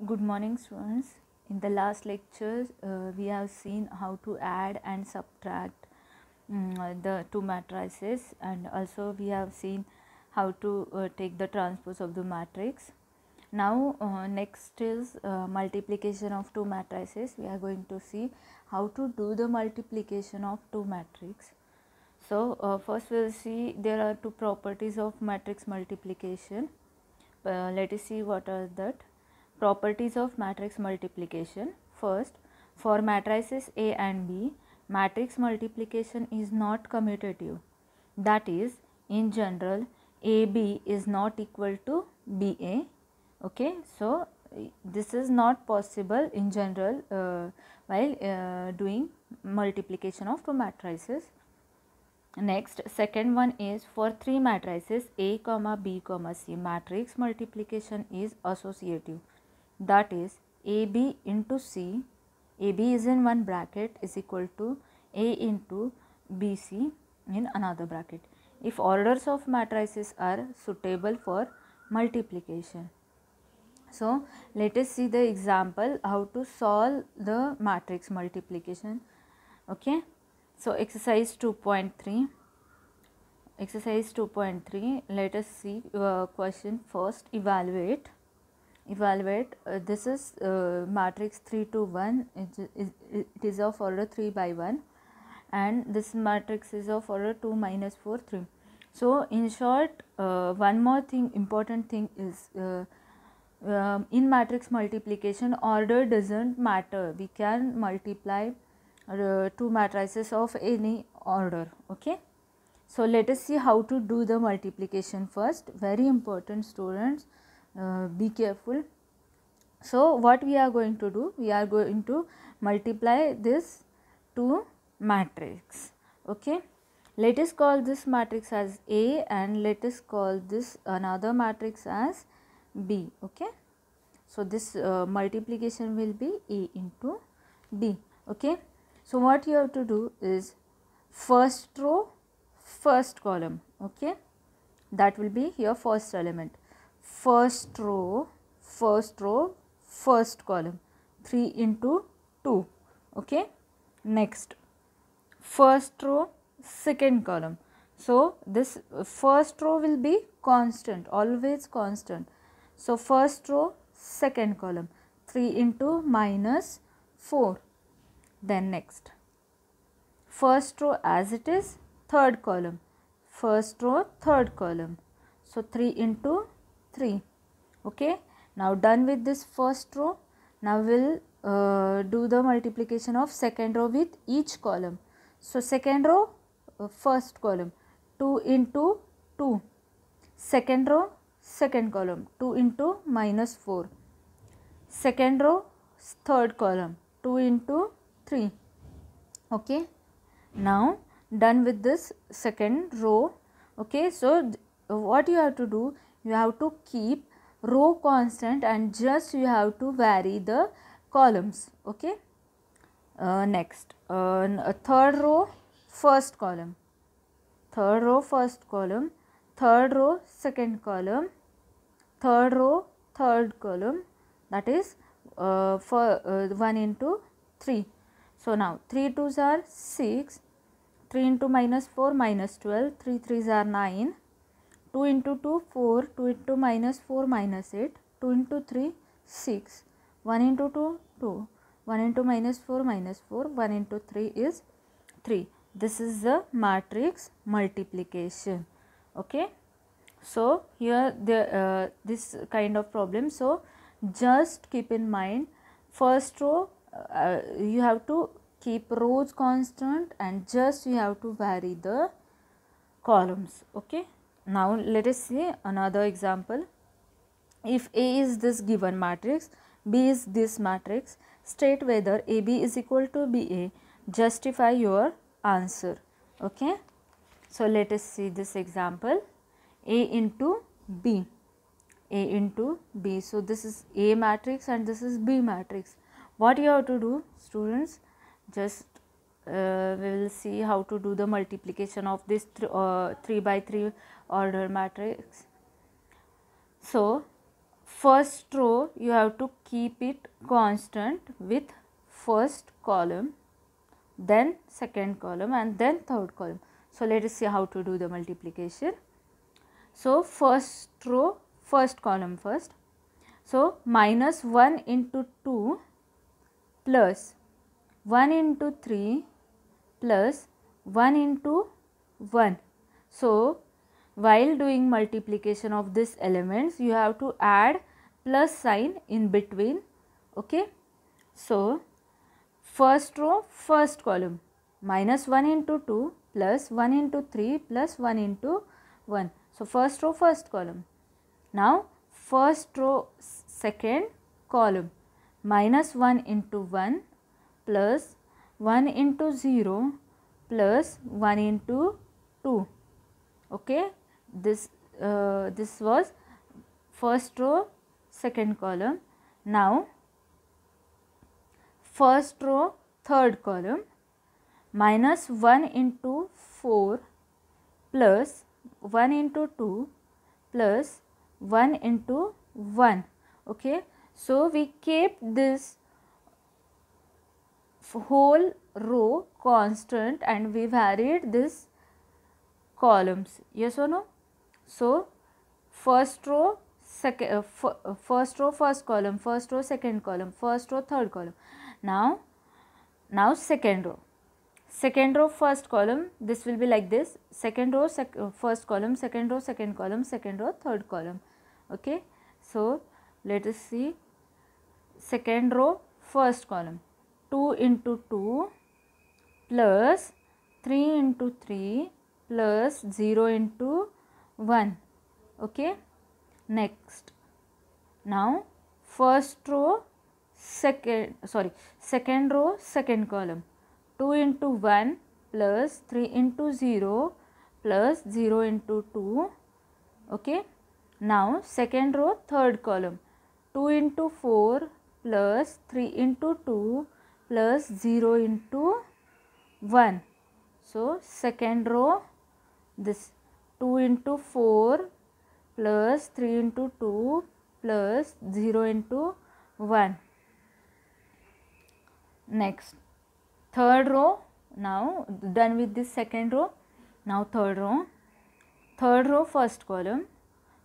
Good morning, students. In the last lecture, we have seen how to add and subtract the two matrices, and also we have seen how to take the transpose of the matrix. Now, next is multiplication of two matrices. We are going to see how to do the multiplication of two matrices. So, first we will see there are two properties of matrix multiplication. Let us see what are that. Properties of matrix multiplication. First, for matrices A and B, matrix multiplication is not commutative. That is, in general, AB is not equal to BA. Okay, so this is not possible in general while doing multiplication of two matrices. Next, second one is for three matrices A comma B comma C, matrix multiplication is associative. That is, AB into C, AB is in one bracket, is equal to A into BC in another bracket, if orders of matrices are suitable for multiplication. So, let us see the example how to solve the matrix multiplication. Okay. So, exercise 2.3. Exercise 2.3, let us see question first. Evaluate. This is matrix 3 to 1. It is of order 3 by 1, and this matrix is of order 2 minus 4 3. So, in short, one more thing, important thing is in matrix multiplication, order doesn't matter. We can multiply two matrices of any order. Okay. So, let us see how to do the multiplication first. Very important, students, be careful. So, what we are going to do? We are going to multiply this two matrix. Okay. Let us call this matrix as A, and let us call this another matrix as B. Okay. So, this multiplication will be A into B. Okay. So, what you have to do is first row, first column. Okay, that will be your first element. First row, first column, 3 into 2. Okay. Next, first row, second column. So, this first row will be constant, always constant. So, first row, second column, 3 into minus 4. Then next, first row as it is, third column, first row, third column. So, 3 into 3. Okay. Now, done with this first row, now we will do the multiplication of second row with each column. So, second row, first column, 2 into 2. Second row, second column, 2 into minus 4. Second row, third column, 2 into 3. Okay. Now, done with this second row. Okay. So, what you have to do? You have to keep row constant and just you have to vary the columns. Okay. Next, third row, first column, third row, first column, third row, second column, third row, third column, that is for 1 into 3. So, now 3 2s are 6, 3 into minus 4 minus 12, 3 3s are 9, 2 into 2 4, 2 into minus 4 minus 8, 2 into 3 6, 1 into 2 2, 1 into minus 4 minus 4, 1 into 3 is 3. This is the matrix multiplication. Okay. So, here the this kind of problem. So, just keep in mind, first row you have to keep rows constant and just you have to vary the columns. Okay. Now, let us see another example. If A is this given matrix, B is this matrix, state whether AB is equal to BA, justify your answer. Okay. So, let us see this example. A into B, A into B. So, this is A matrix and this is B matrix. What you have to do, students? Just we will see how to do the multiplication of this 3 by 3 order matrix. So, first row you have to keep it constant with first column, then second column, and then third column. So let us see how to do the multiplication. So first row, first column first. So minus 1 into 2 plus 1 into 3 plus 1 into 1. So while doing multiplication of these elements, you have to add plus sign in between. Okay. So first row, first column, minus 1 into 2 plus 1 into 3 plus 1 into 1. So first row, first column. Now first row, second column, minus 1 into 1 plus 1 into 0 plus 1 into 2. Okay, this was first row, second column. Now first row, third column, minus 1 into 4 plus 1 into 2 plus 1 into 1. Okay, so we kept this whole row constant and we varied this columns, yes or no? So first row, first row, first column, first row, second column, first row, third column. Now second row, second row, first column, this will be like this: second row, first column, second row, second column, second row, third column. Okay, so let us see. Second row, first column, 2 into 2 plus 3 into 3 plus 0 into 1. Okay, next. Now first row, second row, second column, 2 into 1 plus 3 into 0 plus 0 into 2. Okay, now second row, third column, 2 into 4 plus 3 into 2 plus 0 into 1. So second row, this 2 into 4 plus 3 into 2 plus 0 into 1. Next, third row. Now done with this second row. Now third row, first column,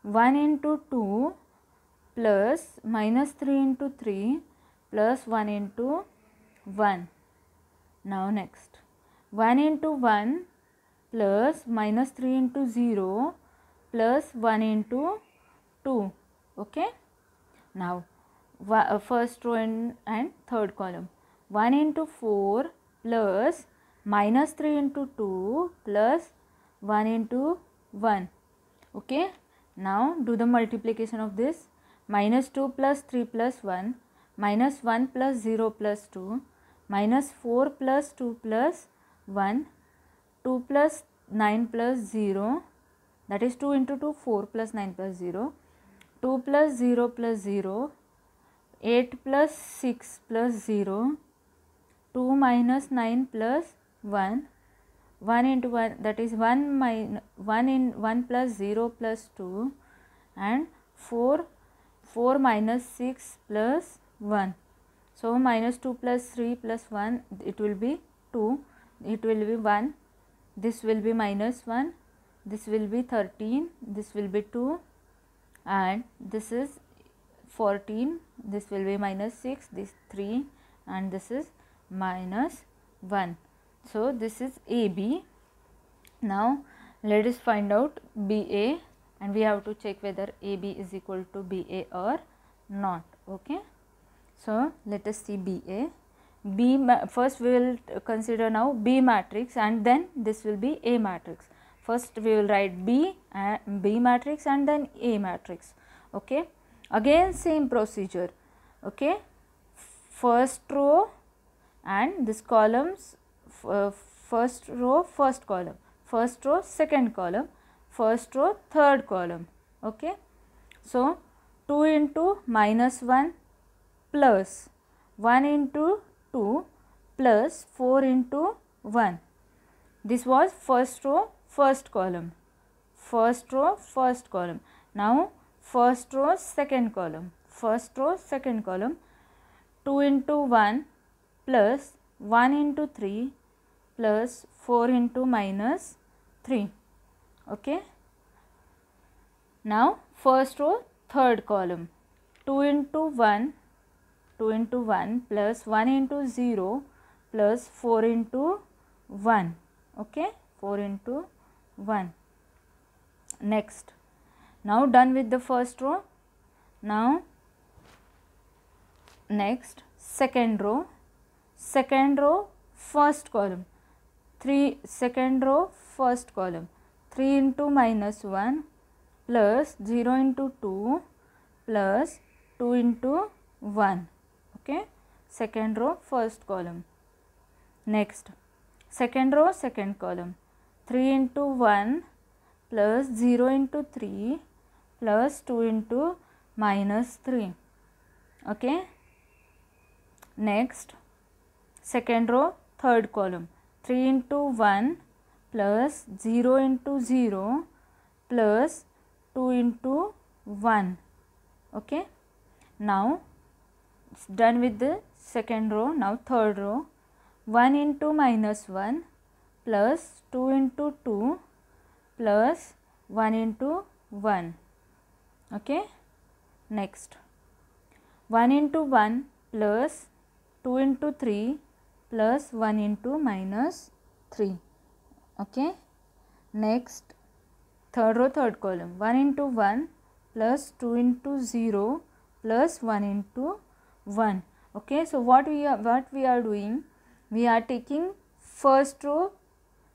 1 into 2 plus minus 3 into 3 plus 1 into 1. Now next, 1 into 1 plus minus 3 into 0 plus 1 into 2. Okay. Now first row and third column, 1 into 4 plus minus 3 into 2 plus 1 into 1. Okay. Now do the multiplication of this: minus 2 plus 3 plus 1, minus 1 plus 0 plus 2, minus 4 plus 2 plus 1, 2 plus 9 plus 0, that is 2 into 2, 4 plus 9 plus 0, 2 plus 0 plus 0, 8 plus 6 plus 0, 2 minus 9 plus 1, 1 into 1, that is 1 plus 0 plus 2, and 4 minus 6 plus 1. So minus 2 plus 3 plus 1, it will be 2, it will be 1, this will be minus 1, this will be 13, this will be 2, and this is 14, this will be minus 6, this 3, and this is minus 1. So this is AB. Now let us find out BA, and we have to check whether AB is equal to BA or not. Okay. So let us see BA. First we will consider now B matrix, and then this will be A matrix. First we will write B matrix and then A matrix. Okay. Again same procedure. Okay. First row and this columns, first row, first column, first row, second column, first row, third column. Okay. So 2 into minus 1 plus 1 into 2 plus 4 into 1. This was first row, first column, first row, first column. Now first row second column, first row second column, 2 into 1 plus 1 into 3 plus 4 into minus 3. Okay. Now first row third column, 2 into 1 plus 1 into 0 plus 4 into 1. Okay, 4 into 1. Next, now done with the first row. Now next second row first column, 3 second row first column, 3 into minus 1 plus 0 into 2 plus 2 into 1. Okay, second row first column. Next second row second column, 3 into 1 plus 0 into 3 plus 2 into minus 3. Okay. Next second row third column, 3 into 1 plus 0 into 0 plus 2 into 1. Okay. Now done with the second row. Now third row, 1 into minus 1 plus 2 into 2 plus 1 into 1. Okay. Next 1 into 1 plus 2 into 3 plus 1 into minus 3. Okay. Next third row third column, 1 into 1 plus 2 into 0 plus 1 into 1. Okay. So what we are doing, we are taking first row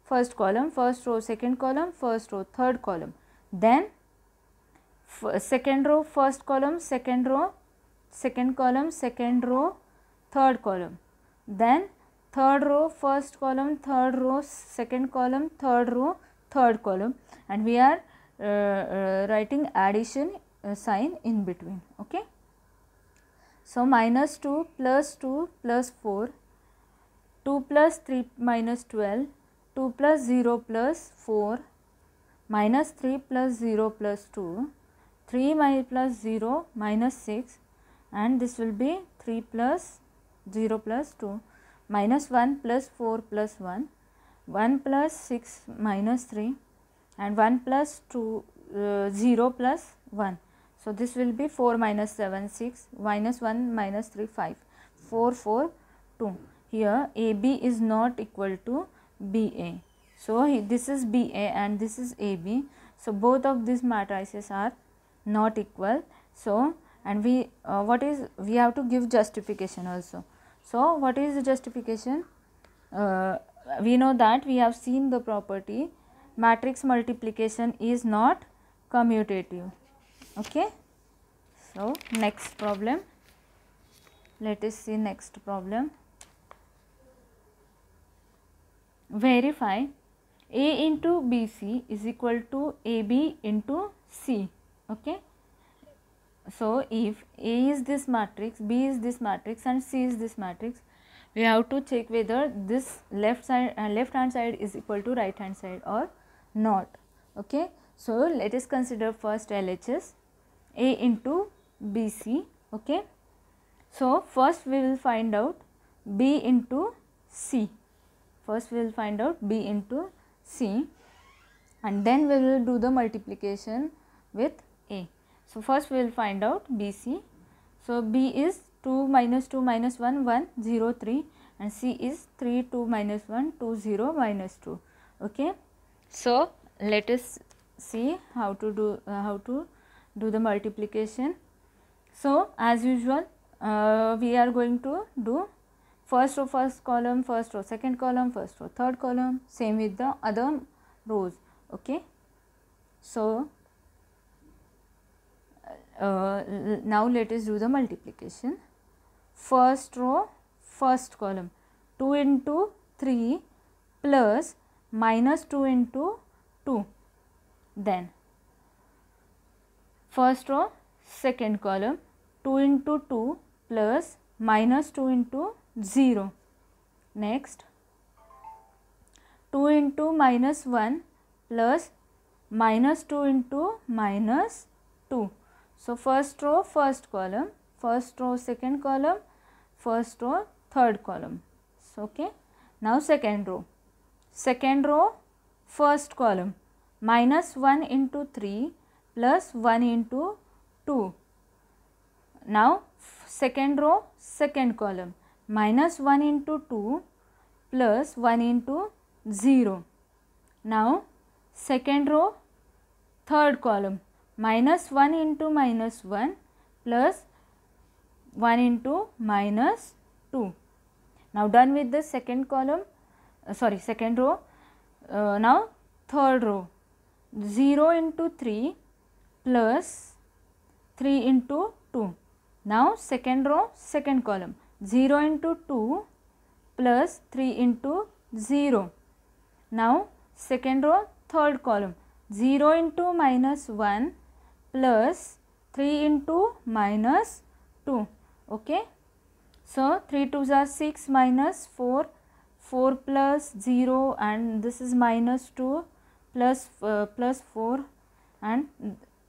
first column, first row second column, first row third column, then second row first column, second row second column, second row third column, then third row first column, third row second column, third row third column, and we are writing addition sign in between. Okay. So minus 2 plus 2 plus 4, 2 plus 3 minus 12, 2 plus 0 plus 4, minus 3 plus 0 plus 2, 3 plus 0 minus 6, and this will be 3 plus 0 plus 2, minus 1 plus 4 plus 1, 1 plus 6 minus 3, and 1 plus 2 0 plus 1. So this will be 4 minus 7 6, minus 1 minus 3 5, 4 4 2. Here AB is not equal to BA. So this is BA and this is AB. So both of these matrices are not equal. So and we have to give justification also. So what is the justification? We know that we have seen the property matrix multiplication is not commutative. Okay. So next problem, let us see next problem. Verify A into BC is equal to AB into C. Okay. So if A is this matrix, B is this matrix and C is this matrix, we have to check whether this left hand side is equal to right hand side or not. Okay. So let us consider first LHS A into BC. Okay. So first we will find out B into C. First we will find out B into C, and then we will do the multiplication with A. So first we will find out BC. So B is 2 minus 2 minus 1 1 0 3, and C is 3 2 minus 1 2 0 minus 2. Okay. So let us see how to do the multiplication. So as usual we are going to do first row first column, first row second column, first row third column, same with the other rows. Okay. So now let us do the multiplication. First row first column, 2 into 3 plus minus 2 into 2, then first row second column, 2 into 2 plus minus 2 into 0. Next 2 into minus 1 plus minus 2 into minus 2. So first row, first column, first row, second column, first row, third column. So, okay. Now second row, first column, minus 1 into 3 plus 1 into 2. Now second row, second column, minus 1 into 2 plus 1 into 0. Now second row, third column, minus 1 into minus 1 plus 1 into minus 2. Now done with the second column, second row. Now third row, 0 into 3 plus 3 into 2. Now second row, second column, 0 into 2 plus 3 into 0. Now second row, third column, 0 into minus 1 plus 3 into minus 2. Okay. So 3 2s are 6 minus 4, 4 plus 0, and this is minus 2 plus 4, and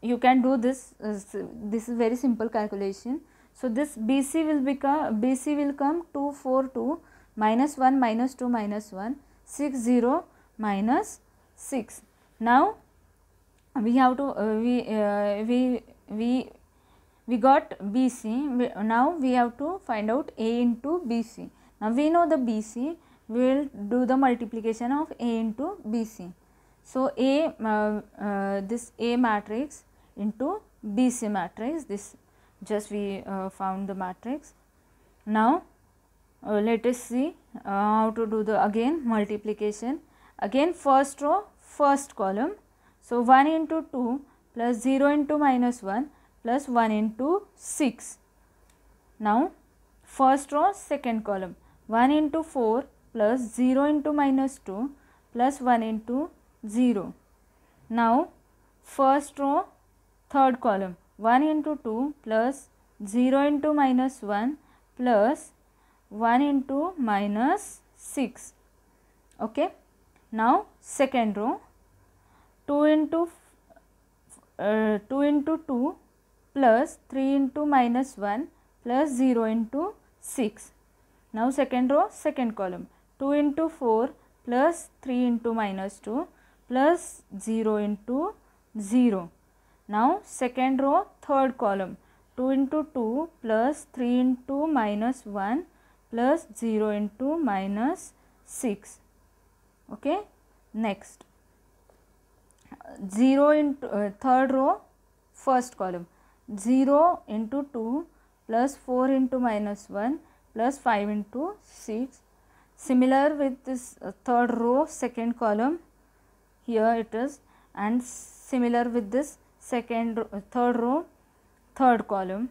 you can do this. This is very simple calculation. So this BC will come 2 4 2 minus 1 minus 2 minus 1 6 0 minus 6. Now we have to we got BC. Now we have to find out A into BC. Now we know the BC, we will do the multiplication of A into BC. So this A matrix into BC matrix, this just we found the matrix. Now let us see how to do the again multiplication. Again first row, first column. So 1 into 2 plus 0 into minus 1 plus 1 into 6. Now first row, second column, 1 into 4 plus 0 into minus 2 plus 1 into 0. Now first row, third column, 1 into 2 plus 0 into minus 1 plus 1 into minus 6. Okay. Now second row, 2 into 2 plus 3 into minus 1 plus 0 into 6. Now second row, second column, 2 into 4 plus 3 into minus 2 plus 0 into 0. Now second row, third column, 2 into 2 plus 3 into minus 1 plus 0 into minus 6. Okay. Next 0 into third row, first column, 0 into 2 plus 4 into minus 1 plus 5 into 6. Similar with this third row, second column, here it is, and similar with this third row, third column.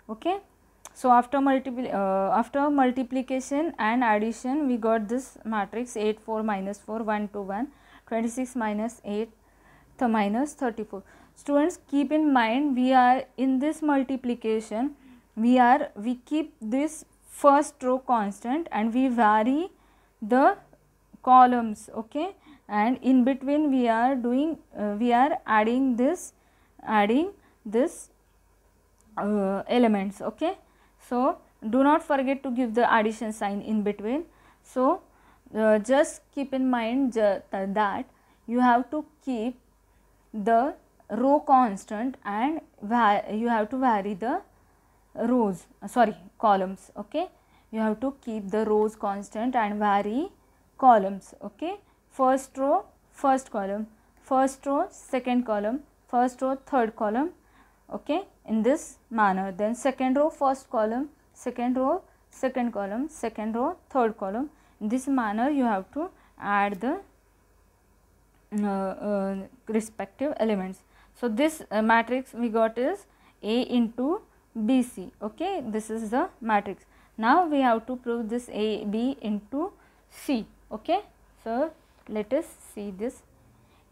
Okay. So after multiplication and addition, we got this matrix 8 4 minus 4 1 2 1 26 minus 8 minus 34. Students, keep in mind, we are in this multiplication, we keep this first row constant and we vary the columns. Okay, and in between we are doing we are adding this elements. Okay. So do not forget to give the addition sign in between. So just keep in mind that you have to keep the row constant and you have to vary the columns. Okay, you have to keep the rows constant and vary columns. Okay, first row, first column, first row, second column, first row, third column. Okay, in this manner. Then second row, first column, second row, second column, second row, third column. In this manner you have to add the respective elements. So this matrix we got is A into BC. Okay, this is the matrix. Now we have to prove this AB into C. Okay, so let us see this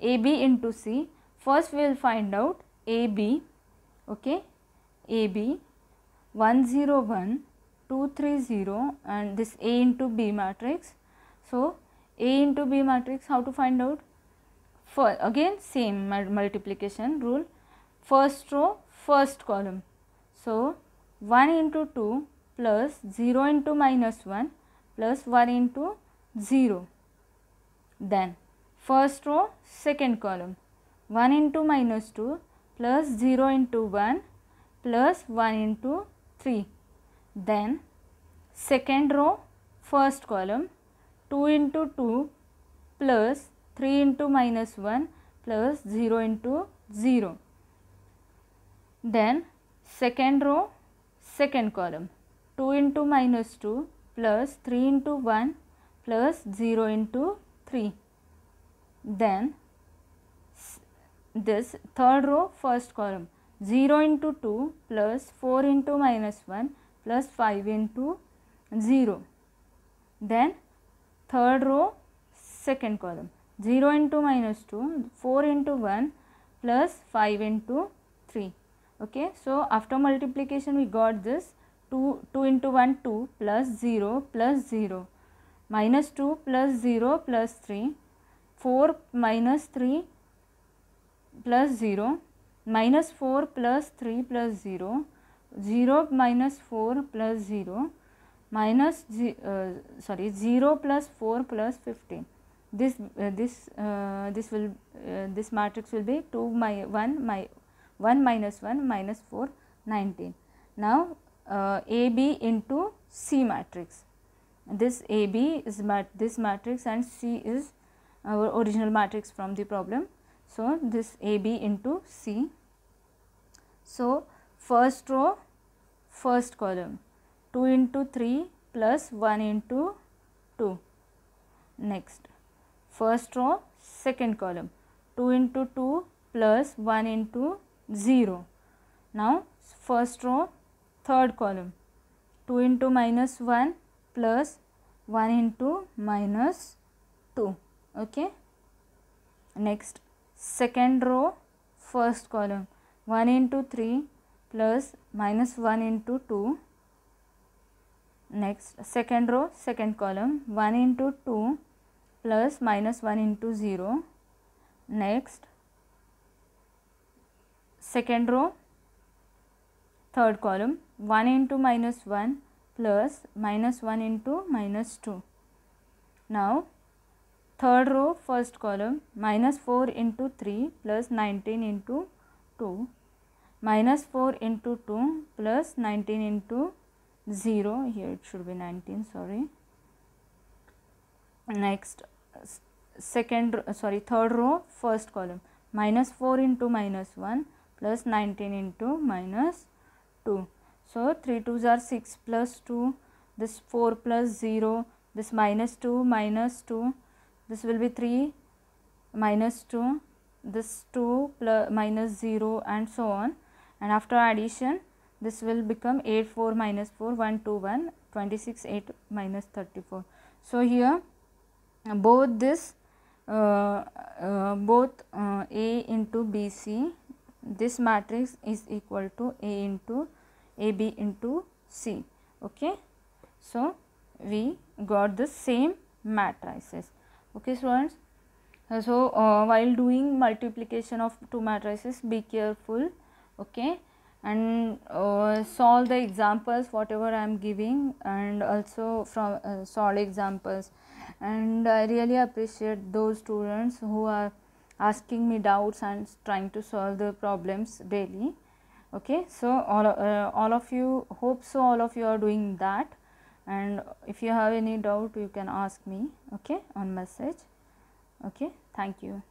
AB into C. First we will find out AB. Okay, AB 101 230 and this A into B matrix. So A into B matrix, how to find out? For again same multiplication rule, first row, first column. So 1 into 2 plus 0 into minus 1 plus 1 into 0. Then first row, second column, 1 into minus 2 plus 0 into 1 plus 1 into 3. Then second row, first column, 2 into 2 plus 3 into minus 1 plus 0 into 0. Then second row, second column, 2 into minus 2 plus 3 into 1 plus 0 into 3. Then this third row, first column, 0 into 2 plus 4 into minus 1 plus 5 into 0. Then third row, second column, 0 into minus 2, 4 into 1 plus 5 into 3. Okay, so after multiplication we got this 2 into 1 2 plus 0 plus 0, minus 2 plus 0 plus 3, 4 minus 3 plus 0, minus 4 plus 3 plus 0, 0 minus 4 plus 0, minus 0 plus 4 plus 15. This matrix will be 1 minus 1 minus 4, 19. Now AB into C matrix. This AB is this matrix and C is our original matrix from the problem. So this AB into C. So first row, first column, 2 into 3 plus 1 into 2. Next first row, second column, 2 into 2 plus 1 into 0. Now first row, third column, 2 into minus 1 plus 1 into minus 2. Okay. Next second row, first column, 1 into 3 plus minus 1 into 2. Next second row, second column, 1 into 2 plus minus 1 into 0. Next second row, third column, 1 into minus 1 plus minus 1 into minus 2. Now third row, first column, minus 4 into 3 plus 19 into 2, minus 4 into 2 plus 19 into 0, here it should be 19, sorry. Next third row, first column, minus 4 into minus 1 plus 19 into minus 2. So 3 2s are 6 plus 2, this 4 plus 0, this minus 2 minus 2, this will be 3 minus 2, this 2 plus minus 0 and so on, and after addition this will become 8 4 minus 4 1 2 1 26 8 minus 34. So here both this A into BC, this matrix is equal to A into AB into C. Okay, so we got the same matrices. Okay students, so while doing multiplication of two matrices, be careful. Okay, and solve the examples whatever I am giving, and also from solve examples. And I really appreciate those students who are asking me doubts and trying to solve the problems daily. Okay, so all of you, hope so all of you are doing that, and if you have any doubt you can ask me, okay, on message. Okay, thank you.